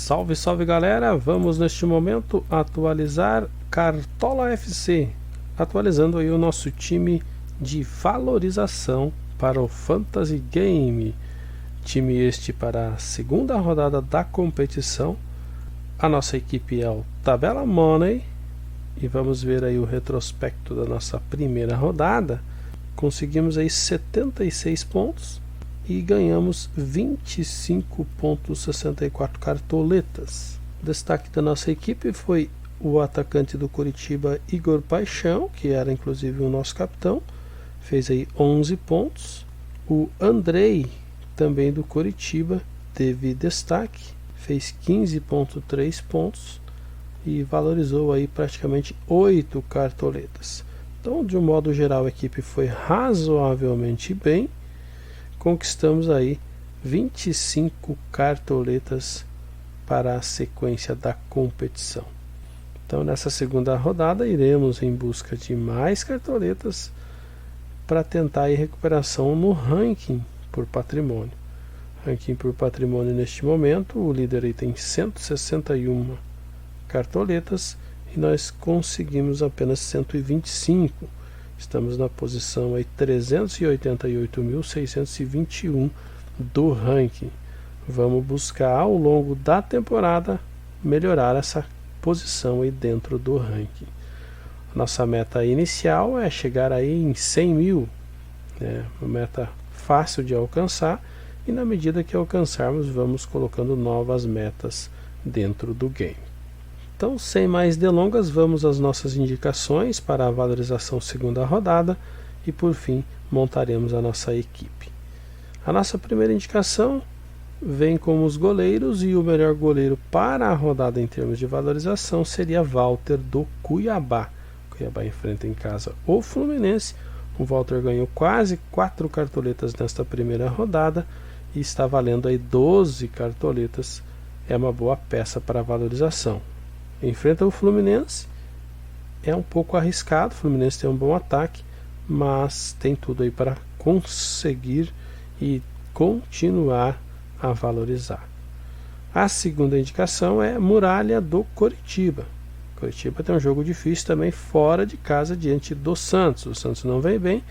Salve, salve galera! Vamos neste momento atualizar Cartola FC, atualizando aí o nosso time de valorização para o Fantasy Game. Time este para a segunda rodada da competição. A nossa equipe é o Tabela Money e vamos ver aí o retrospecto da nossa primeira rodada. Conseguimos aí 76 pontos e ganhamos 25,64 cartoletas. O destaque da nossa equipe foi o atacante do Coritiba, Igor Paixão, que era inclusive o nosso capitão, fez aí 11 pontos. O Andrei, também do Coritiba, teve destaque, fez 15,3 pontos e valorizou aí praticamente 8 cartoletas. Então, de um modo geral, a equipe foi razoavelmente bem. Conquistamos aí 25 cartoletas para a sequência da competição. Então, nessa segunda rodada, iremos em busca de mais cartoletas para tentar a recuperação no ranking por patrimônio. Ranking por patrimônio neste momento, o líder aí tem 161 cartoletas e nós conseguimos apenas 125. Estamos na posição aí 388.621 do ranking. Vamos buscar ao longo da temporada melhorar essa posição aí dentro do ranking. Nossa meta inicial é chegar aí em 100 mil, uma meta fácil de alcançar, e na medida que alcançarmos vamos colocando novas metas dentro do game. Então, sem mais delongas, vamos às nossas indicações para a valorização segunda rodada e, por fim, montaremos a nossa equipe. A nossa primeira indicação vem com os goleiros, e o melhor goleiro para a rodada em termos de valorização seria Walter do Cuiabá. O Cuiabá enfrenta em casa o Fluminense. O Walter ganhou quase 4 cartoletas nesta primeira rodada e está valendo aí 12 cartoletas. É uma boa peça para valorização. Enfrenta o Fluminense, é um pouco arriscado. O Fluminense tem um bom ataque, mas tem tudo aí para conseguir e continuar a valorizar. A segunda indicação é Muralha do Coritiba. Coritiba tem um jogo difícil também fora de casa diante do Santos. O Santos não vem bem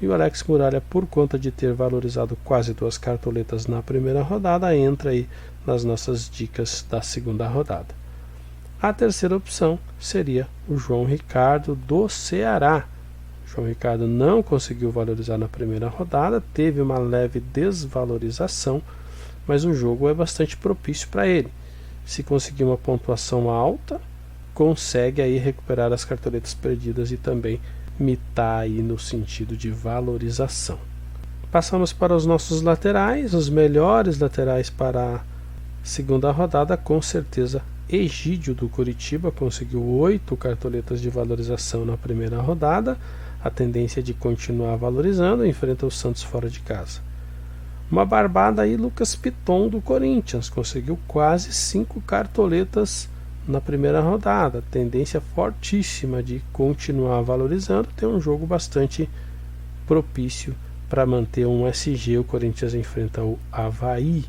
e o Alex Muralha, por conta de ter valorizado quase 2 cartoletas na primeira rodada, entra aí nas nossas dicas da segunda rodada. A terceira opção seria o João Ricardo do Ceará. O João Ricardo não conseguiu valorizar na primeira rodada, teve uma leve desvalorização, mas o jogo é bastante propício para ele. Se conseguir uma pontuação alta, consegue aí recuperar as cartoletas perdidas e também mitar aí no sentido de valorização. Passamos para os nossos laterais, os melhores laterais para a segunda rodada, com certeza Egídio do Coritiba conseguiu 8 cartoletas de valorização na primeira rodada. A tendência é de continuar valorizando, enfrenta o Santos fora de casa. Uma barbada aí, Lucas Piton do Corinthians conseguiu quase 5 cartoletas na primeira rodada. Tendência fortíssima de continuar valorizando, tem um jogo bastante propício para manter um SG. O Corinthians enfrenta o Avaí.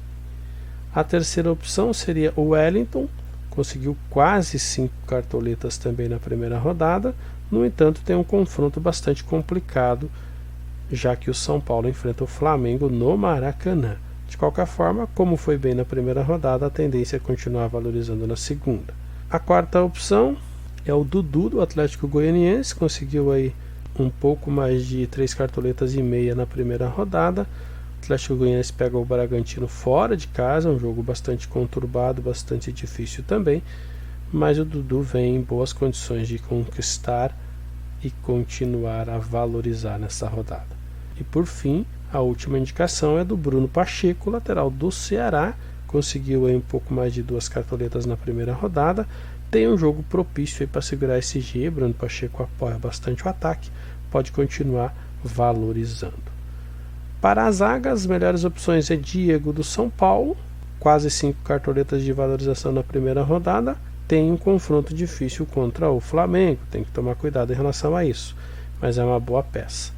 A terceira opção seria o Wellington, conseguiu quase 5 cartoletas também na primeira rodada. No entanto, tem um confronto bastante complicado, já que o São Paulo enfrenta o Flamengo no Maracanã. De qualquer forma, como foi bem na primeira rodada, a tendência é continuar valorizando na segunda. A quarta opção é o Dudu do Atlético Goianiense, conseguiu aí um pouco mais de 3 cartoletas e meia na primeira rodada. O Atlético Goianiense pega o Bragantino fora de casa, um jogo bastante conturbado, bastante difícil também, mas o Dudu vem em boas condições de conquistar e continuar a valorizar nessa rodada. E por fim, a última indicação é do Bruno Pacheco, lateral do Ceará, conseguiu aí um pouco mais de 2 cartoletas na primeira rodada, tem um jogo propício para segurar esse G. Bruno Pacheco apoia bastante o ataque, pode continuar valorizando. Para a zaga, as melhores opções é Diego do São Paulo, quase 5 cartoletas de valorização na primeira rodada, tem um confronto difícil contra o Flamengo, tem que tomar cuidado em relação a isso, mas é uma boa peça.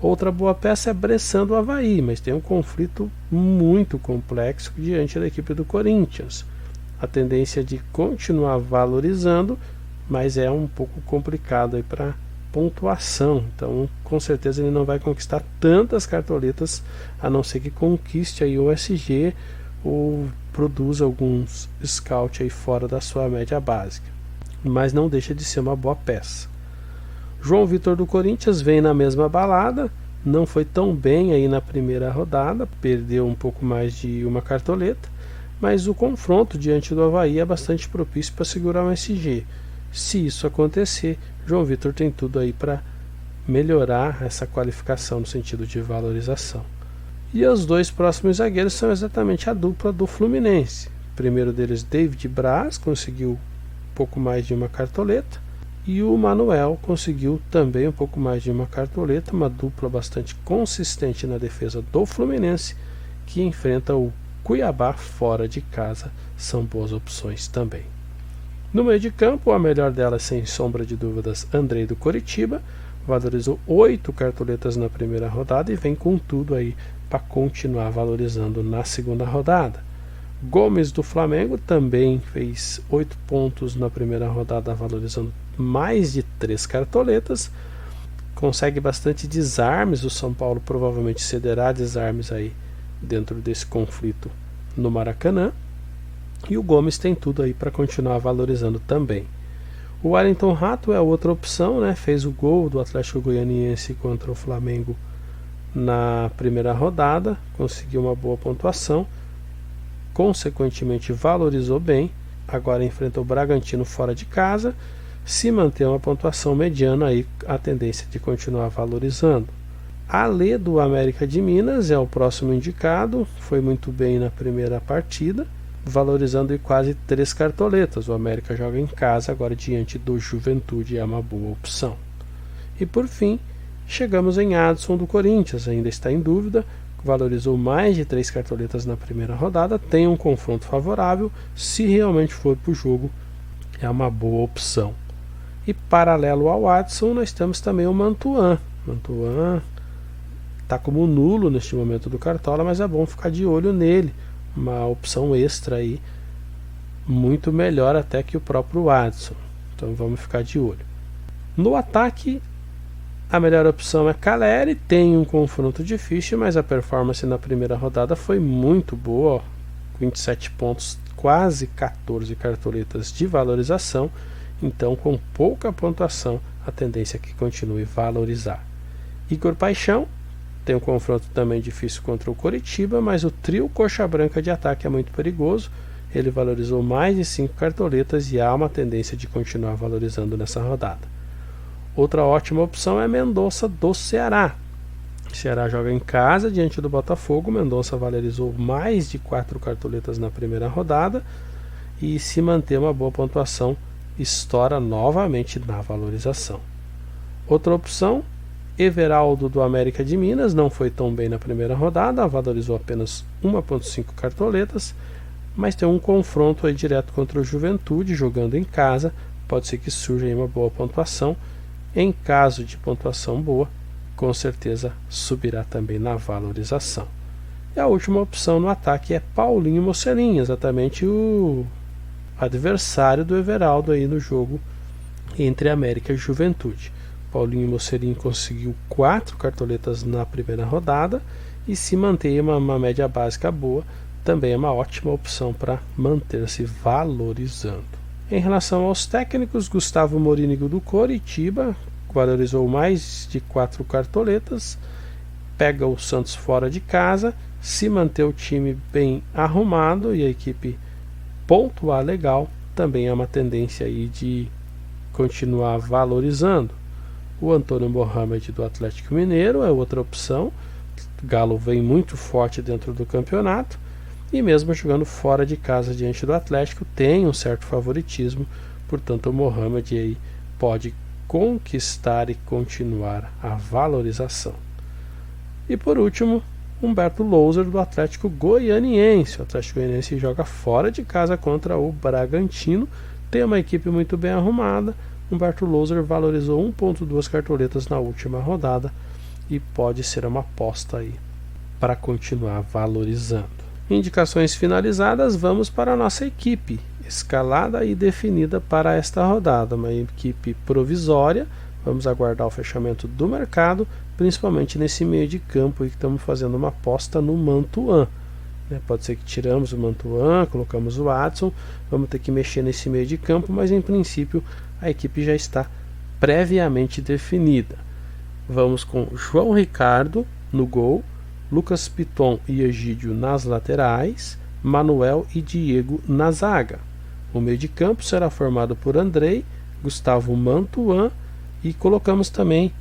Outra boa peça é Bressan do Avaí, mas tem um conflito muito complexo diante da equipe do Corinthians. a tendência de continuar valorizando, mas é um pouco complicado aí para pontuação, então com certeza ele não vai conquistar tantas cartoletas, a não ser que conquiste aí o SG ou produza alguns scout aí fora da sua média básica, mas não deixa de ser uma boa peça. João Vitor do Corinthians vem na mesma balada, não foi tão bem aí na primeira rodada, perdeu um pouco mais de uma cartoleta, mas o confronto diante do Avaí é bastante propício para segurar um SG. Se isso acontecer, João Vitor tem tudo aí para melhorar essa qualificação no sentido de valorização. E os dois próximos zagueiros são exatamente a dupla do Fluminense. O primeiro deles, David Braz, conseguiu um pouco mais de uma cartoleta, e o Manuel conseguiu também um pouco mais de uma cartoleta, uma dupla bastante consistente na defesa do Fluminense, que enfrenta o Cuiabá fora de casa. São boas opções também. No meio de campo, a melhor delas, sem sombra de dúvidas, Andrei do Coritiba, valorizou 8 cartoletas na primeira rodada e vem com tudo aí para continuar valorizando na segunda rodada. Gomes do Flamengo também fez 8 pontos na primeira rodada, valorizando mais de 3 cartoletas, consegue bastante desarmes. O São Paulo provavelmente cederá desarmes aí dentro desse conflito no Maracanã, e o Gomes tem tudo aí para continuar valorizando também. O Wellington Rato é outra opção, né? Fez o gol do Atlético Goianiense contra o Flamengo na primeira rodada, conseguiu uma boa pontuação, consequentemente valorizou bem. Agora enfrenta o Bragantino fora de casa. Se manter uma pontuação mediana, aí a tendência de continuar valorizando. Alê do América de Minas é o próximo indicado, foi muito bem na primeira partida, valorizando quase 3 cartoletas. O América joga em casa agora diante do Juventude, é uma boa opção. E por fim, chegamos em Adson do Corinthians, ainda está em dúvida, valorizou mais de 3 cartoletas na primeira rodada, tem um confronto favorável, se realmente for para o jogo, é uma boa opção. E paralelo ao Adson, nós temos também o Mantuan. Mantuan está como nulo neste momento do Cartola, mas é bom ficar de olho nele. Uma opção extra aí, muito melhor até que o próprio Adson. Então vamos ficar de olho. No ataque, a melhor opção é Caleri. Tem um confronto difícil, mas a performance na primeira rodada foi muito boa. 27 pontos, quase 14 cartoletas de valorização. Então, com pouca pontuação, a tendência é que continue a valorizar. Igor Paixão tem um confronto também difícil contra o Coritiba, mas o trio coxa branca de ataque é muito perigoso. Ele valorizou mais de 5 cartoletas e há uma tendência de continuar valorizando nessa rodada. Outra ótima opção é Mendonça do Ceará. O Ceará joga em casa diante do Botafogo. Mendonça valorizou mais de 4 cartoletas na primeira rodada e, se manter uma boa pontuação, estoura novamente na valorização. Outra opção, Everaldo do América de Minas, não foi tão bem na primeira rodada, valorizou apenas 1,5 cartoletas, mas tem um confronto aí direto contra o Juventude, jogando em casa, pode ser que surja aí uma boa pontuação. Em caso de pontuação boa, com certeza subirá também na valorização. E a última opção no ataque é Paulinho Mocelin, exatamente o adversário do Everaldo aí no jogo entre América e Juventude. Paulinho Mocelin conseguiu 4 cartoletas na primeira rodada e, se manter uma média básica boa, também é uma ótima opção para manter-se valorizando. Em relação aos técnicos, Gustavo Morínigo do Coritiba valorizou mais de 4 cartoletas, pega o Santos fora de casa. Se manter o time bem arrumado e a equipe pontuar legal, também é uma tendência aí de continuar valorizando. O Antônio Mohamed do Atlético Mineiro é outra opção. O Galo vem muito forte dentro do campeonato e, mesmo jogando fora de casa diante do Atlético, tem um certo favoritismo, portanto o Mohamed aí pode conquistar e continuar a valorização. E por último, Humberto Louser do Atlético Goianiense. O Atlético Goianiense joga fora de casa contra o Bragantino, tem uma equipe muito bem arrumada. Humberto Louser valorizou 1,2 cartoletas na última rodada e pode ser uma aposta aí para continuar valorizando. Indicações finalizadas, vamos para a nossa equipe, escalada e definida para esta rodada, uma equipe provisória. Vamos aguardar o fechamento do mercado, principalmente nesse meio de campo aí que estamos fazendo uma aposta no Mantuan. Pode ser que tiramos o Mantuan, colocamos o Watson, vamos ter que mexer nesse meio de campo, mas em princípio a equipe já está previamente definida. Vamos com João Ricardo no gol, Lucas Piton e Egídio nas laterais, Manuel e Diego na zaga. O meio de campo será formado por Andrei, Gustavo Mantuan e colocamos também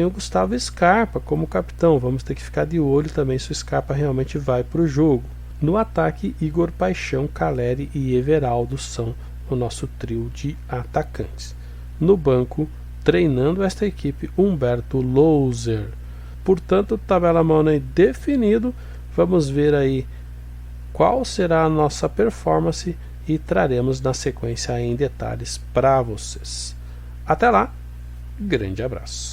o Gustavo Scarpa como capitão. Vamos ter que ficar de olho também se o Scarpa realmente vai para o jogo. No ataque, Igor Paixão, Caleri e Everaldo são o nosso trio de atacantes. No banco, treinando esta equipe, Humberto Louser. Portanto, tabela Money definido. Vamos ver aí qual será a nossa performance e traremos na sequência em detalhes para vocês. Até lá, grande abraço.